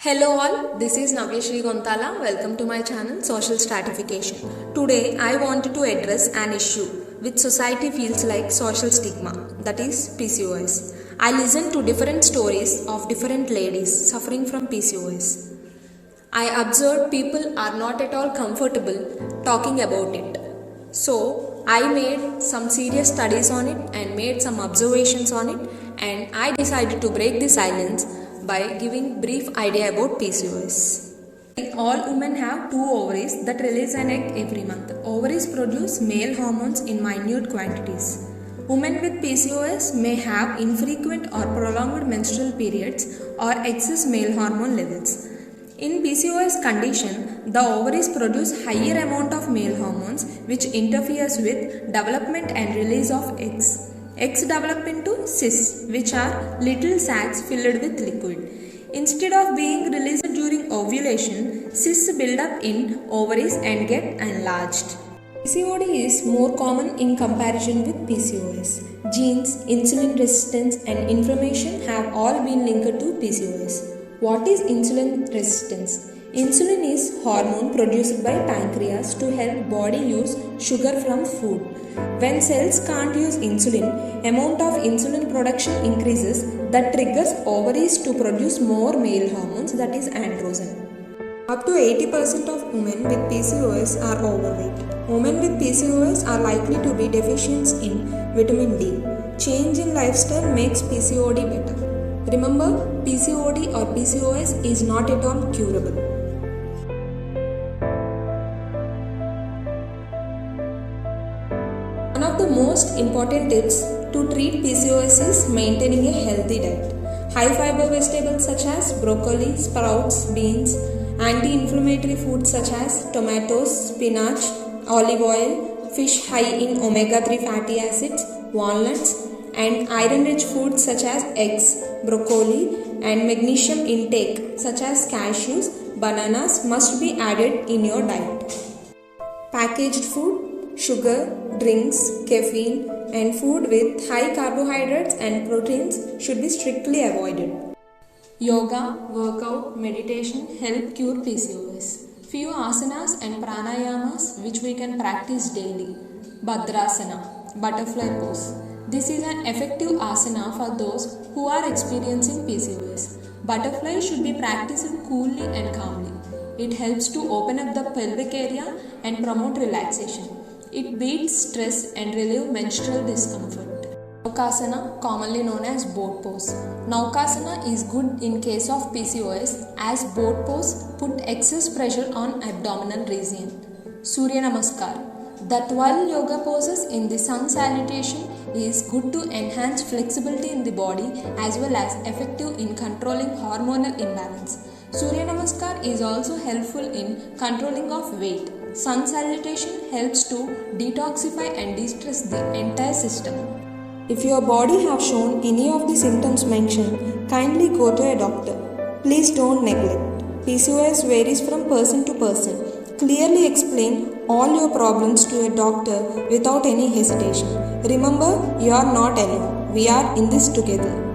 Hello all, this is Navyashri Gontala. Welcome to my channel Social Stratification. Today I wanted to address an issue which society feels like social stigma, that is PCOS. I listened to different stories of different ladies suffering from PCOS. I observed people are not at all comfortable talking about it. So I made some serious studies on it and made some observations on it, and I decided to break the silence by giving brief idea about PCOS. All women have two ovaries that release an egg every month. Ovaries produce male hormones in minute quantities. Women with PCOS may have infrequent or prolonged menstrual periods or excess male hormone levels. In PCOS condition, the ovaries produce higher amount of male hormones which interferes with development and release of eggs. Eggs develop into cysts, which are little sacs filled with liquid. Instead of being released during ovulation, cysts build up in ovaries and get enlarged. PCOD is more common in comparison with PCOS. Genes, insulin resistance and inflammation have all been linked to PCOS. What is insulin resistance? Insulin is hormone produced by pancreas to help body use sugar from food. When cells can't use insulin, amount of insulin production increases that triggers ovaries to produce more male hormones, that is androgen. Up to 80% of women with PCOS are overweight. Women with PCOS are likely to be deficient in vitamin D. Change in lifestyle makes PCOD better. Remember, PCOD or PCOS is not at all curable. One of the most important tips to treat PCOS is maintaining a healthy diet. High fiber vegetables such as broccoli, sprouts, beans, anti-inflammatory foods such as tomatoes, spinach, olive oil, fish high in omega-3 fatty acids, walnuts, and iron-rich foods such as eggs, broccoli, and magnesium intake such as cashews, bananas must be added in your diet. Packaged food, sugar, drinks, caffeine, and food with high carbohydrates and proteins should be strictly avoided. Yoga, workout, meditation help cure PCOS. Few asanas and pranayamas which we can practice daily. Bhadrasana, butterfly pose. This is an effective asana for those who are experiencing PCOS. Butterfly should be practiced coolly and calmly. It helps to open up the pelvic area and promote relaxation. It beats stress and relieve menstrual discomfort. Naukasana, commonly known as boat pose. Naukasana is good in case of PCOS as boat pose put excess pressure on abdominal region. Surya Namaskar. The 12 yoga poses in the sun salutation is good to enhance flexibility in the body as well as effective in controlling hormonal imbalance. Surya Namaskar is also helpful in controlling of weight. Sun salutation helps to detoxify and de-stress the entire system. If your body have shown any of the symptoms mentioned, kindly go to a doctor. Please don't neglect. PCOS varies from person to person. Clearly explain all your problems to a doctor without any hesitation. Remember, you are not alone. We are in this together.